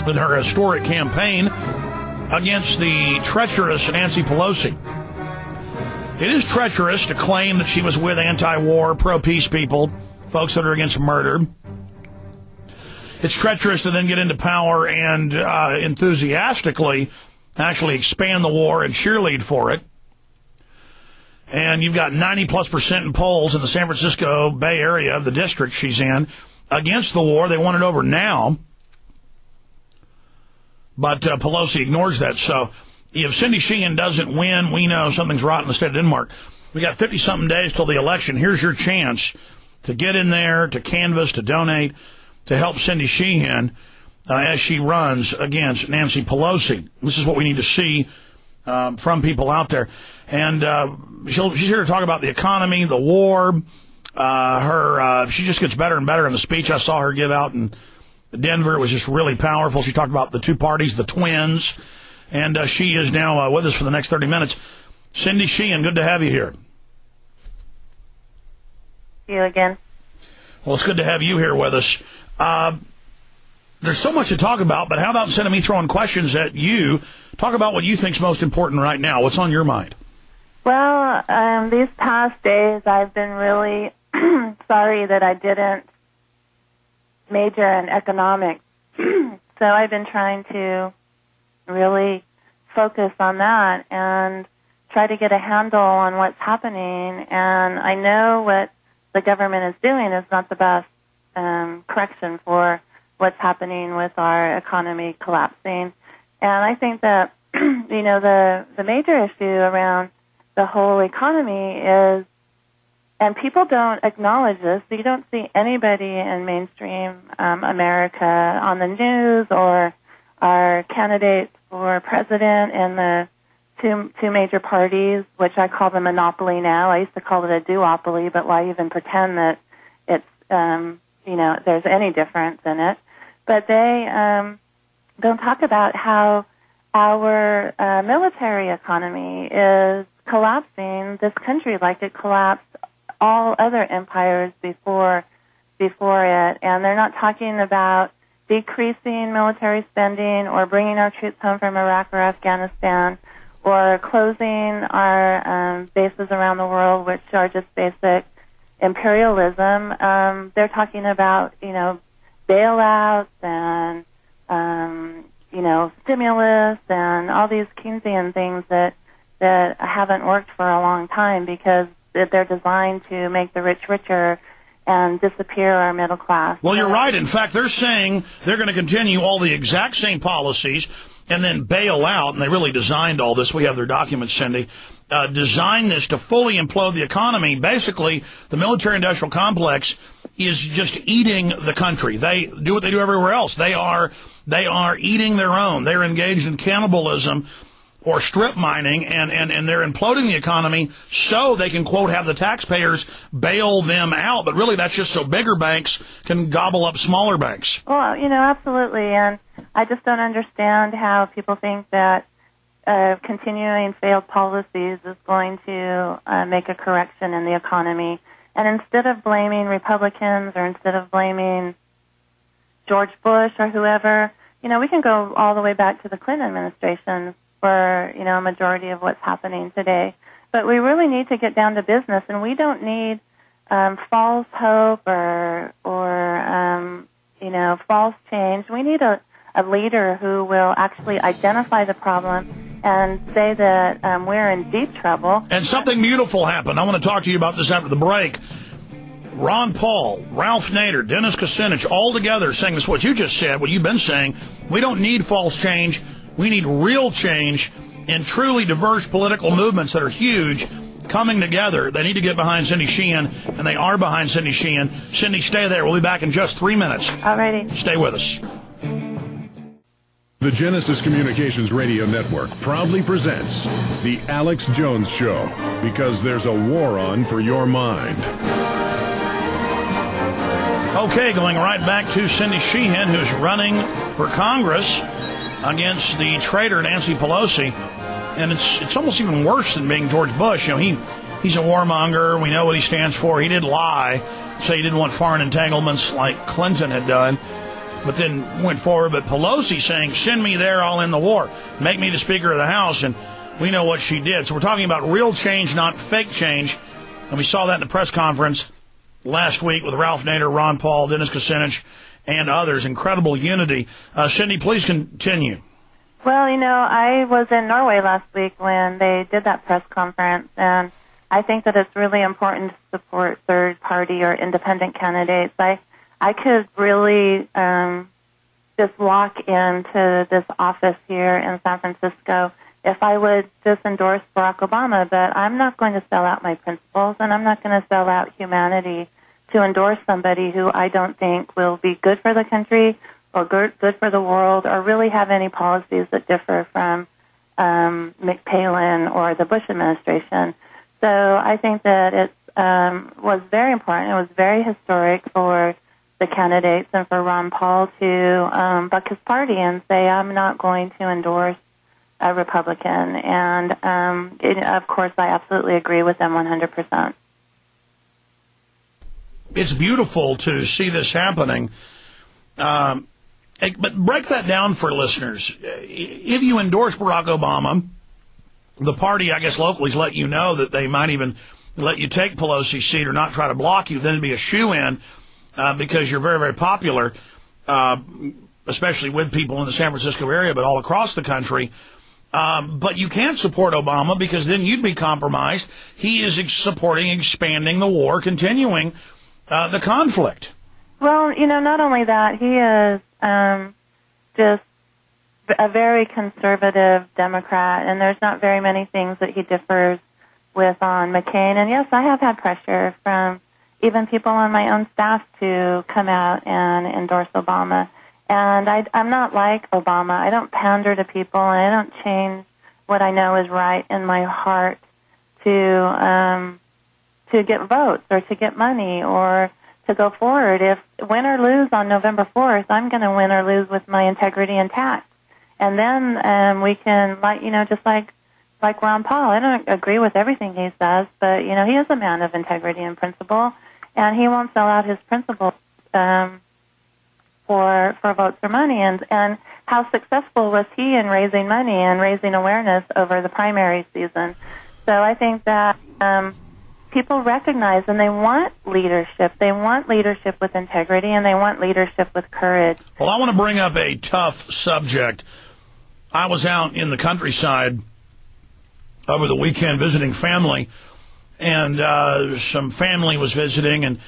with her historic campaign against the treacherous Nancy Pelosi. It is treacherous to claim that she was with anti-war, pro-peace people, folks that are against murder. It's treacherous to then get into power and enthusiastically actually expand the war and cheerlead for it. And you've got 90+% in polls in the San Francisco Bay Area of the district she's in against the war. They want it over now. But Pelosi ignores that. So if Cindy Sheehan doesn't win, we know something's rotten in the state of Denmark. We got 50-something days till the election. Here's your chance to get in there, to canvass, to donate, to help Cindy Sheehan as she runs against Nancy Pelosi. This is what we need to see from people out there. And she's here to talk about the economy, the war. She just gets better and better in the speech I saw her give out in Denver. It was just really powerful. She talked about the two parties, the twins. And she is now with us for the next 30 minutes. Cindy Sheehan, good to have you here. You again. Well, it's good to have you here with us. There's so much to talk about, but how about instead of me throwing questions at you, talk about what you think's most important right now. What's on your mind? Well, these past days I've been really sorry that I didn't major in economics. So I've been trying to really focus on that and try to get a handle on what's happening. And I know what the government is doing is not the best correction for what's happening with our economy collapsing. And I think that, the major issue around the whole economy is, and people don't acknowledge this, so you don't see anybody in mainstream America on the news or our candidates for president in the two major parties, which I call the monopoly now. I used to call it a duopoly, but why even pretend that it's, there's any difference in it. But they don't talk about how our military economy is collapsing this country like it collapsed all other empires before it. And they're not talking about decreasing military spending or bringing our troops home from Iraq or Afghanistan or closing our bases around the world, which are just basic imperialism. They're talking about, bailouts and, stimulus and all these Keynesian things that haven't worked for a long time because they're designed to make the rich richer and disappear our middle class. Well, you're right. In fact, they're saying they're going to continue all the exact same policies and then bail out, and they really designed all this. We have their documents, Cindy. Designed this to fully implode the economy. Basically, the military-industrial complex is just eating the country. They do what they do everywhere else. They are eating their own. They're engaged in cannibalism or strip mining, and they're imploding the economy so they can, quote, have the taxpayers bail them out. But really, that's just so bigger banks can gobble up smaller banks. Well, absolutely. And I just don't understand how people think that continuing failed policies is going to make a correction in the economy. And instead of blaming Republicans or instead of blaming George Bush or whoever, we can go all the way back to the Clinton administration for, a majority of what's happening today. But we really need to get down to business, and we don't need false hope or false change. We need a leader who will actually identify the problem and say that we're in deep trouble. And something beautiful happened. I want to talk to you about this after the break. Ron Paul, Ralph Nader, Dennis Kucinich, all together saying this, what you just said, what you've been saying. We don't need false change. We need real change in truly diverse political movements that are huge coming together. They need to get behind Cindy Sheehan, and they are behind Cindy Sheehan. Cindy, stay there. We'll be back in just 3 minutes. All righty. Stay with us. The Genesis Communications Radio Network proudly presents The Alex Jones Show, because there's a war on for your mind. Okay, going right back to Cindy Sheehan, who's running for Congress against the traitor Nancy Pelosi. And it's almost even worse than being George Bush. He's a warmonger. We know what he stands for. He did lie, say he didn't want foreign entanglements like Clinton had done. but then went forward. But Pelosi saying, send me there, I'll end the war. Make me the Speaker of the House. And we know what she did. So we're talking about real change, not fake change. And we saw that in the press conference last week with Ralph Nader, Ron Paul, Dennis Kucinich, and others. Incredible unity. Cindy, please continue. Well, I was in Norway last week when they did that press conference, and I think that it's really important to support third-party or independent candidates. I could really just walk into this office here in San Francisco if I would just endorse Barack Obama, but I'm not going to sell out my principles, and I'm not going to sell out humanity to endorse somebody who I don't think will be good for the country or good for the world or really have any policies that differ from McPalin or the Bush administration. So I think that it was very important. It was very historic for the candidates and for Ron Paul to buck his party and say, I'm not going to endorse a Republican. And, of course, I absolutely agree with them 100%. It's beautiful to see this happening. But break that down for listeners. If you endorse Barack Obama, the party, I guess, locally has let you know that they might even let you take Pelosi's seat or not try to block you, then it'd be a shoo-in because you're very, very popular, especially with people in the San Francisco area, but all across the country. But you can't support Obama because then you'd be compromised. He is supporting expanding the war, continuing the conflict. Well, not only that, he is just a very conservative Democrat, and there's not very many things that he differs with on McCain. And yes, I have had pressure from even people on my own staff to come out and endorse Obama. And I'm not like Obama. I don't pander to people, and I don't change what I know is right in my heart to get votes or to get money or to go forward. If win or lose on November 4th, I'm going to win or lose with my integrity intact. And then we can, just like Ron Paul, I don't agree with everything he says, but, he is a man of integrity and principle, and he won't sell out his principles for votes or money. And how successful was he in raising money and raising awareness over the primary season? So I think that people recognize and they want leadership. They want leadership with integrity, and they want leadership with courage. Well, I want to bring up a tough subject. I was out in the countryside over the weekend visiting family, and some family was visiting, and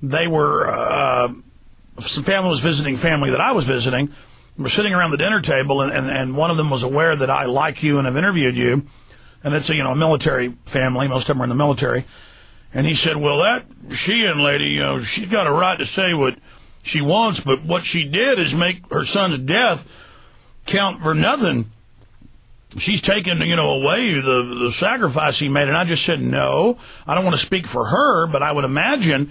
they were some family was visiting family that I was visiting. We're sitting around the dinner table, and one of them was aware that I like you and have interviewed you, and it's a military family. Most of them are in the military. And he said, well, that Sheehan lady, she's got a right to say what she wants, but what she did is make her son's death count for nothing. She's taken, away the sacrifice he made. And I just said, no, I don't want to speak for her, but I would imagine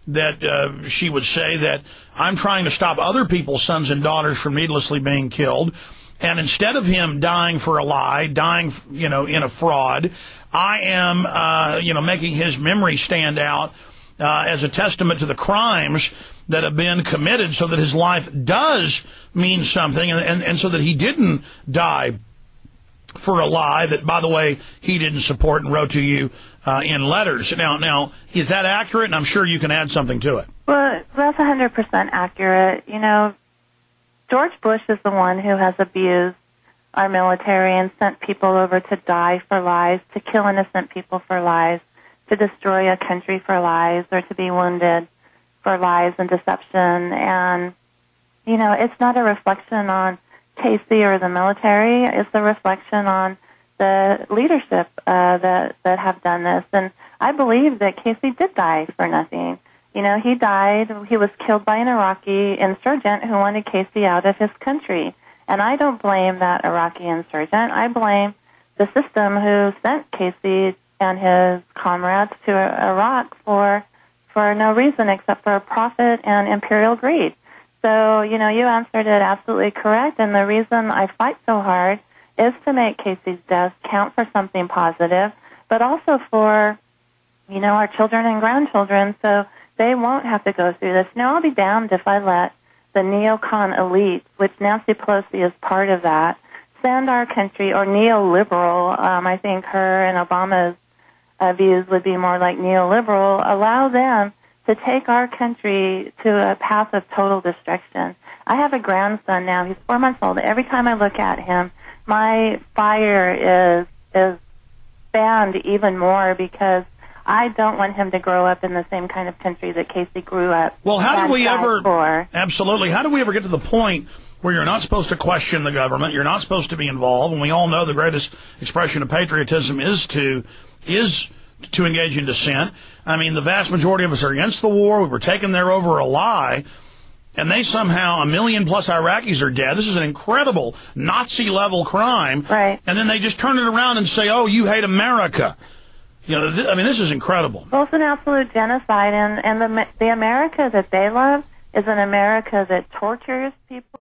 that she would say that I'm trying to stop other people's sons and daughters from needlessly being killed. And instead of him dying for a lie, dying, in a fraud, I am, making his memory stand out as a testament to the crimes that have been committed so that his life does mean something and so that he didn't die for a lie that, by the way, he didn't support and wrote to you in letters. Now, is that accurate? And I'm sure you can add something to it. Well, that's 100% accurate. George Bush is the one who has abused our military and sent people over to die for lies, to kill innocent people for lies, to destroy a country for lies, or to be wounded for lies and deception. And, it's not a reflection on Casey or the military. It's a reflection on the leadership that have done this. And I believe that Casey did die for nothing. He died, he was killed by an Iraqi insurgent who wanted Casey out of his country. And I don't blame that Iraqi insurgent. I blame the system who sent Casey and his comrades to Iraq for no reason except for profit and imperial greed. So, you answered it absolutely correct. And the reason I fight so hard is to make Casey's death count for something positive, but also for, our children and grandchildren, so they won't have to go through this. I'll be damned if I let the neocon elite, which Nancy Pelosi is part of that, send our country, or neoliberal, I think her and Obama's views would be more like neoliberal, allow them to take our country to a path of total destruction. I have a grandson now. He's 4 months old. Every time I look at him, my fire is fanned even more because I don't want him to grow up in the same kind of country that Casey grew up. Well, how do we ever, for. Absolutely, how do we ever get to the point where you're not supposed to question the government, you're not supposed to be involved, and we all know the greatest expression of patriotism is to engage in dissent? I mean, the vast majority of us are against the war. We were taken there over a lie, and they somehow, 1 million plus Iraqis are dead. This is an incredible Nazi-level crime. Right. And then they just turn it around and say, oh, you hate America. You know, I mean, this is incredible. Well, it's an absolute genocide, and the America that they love is an America that tortures people.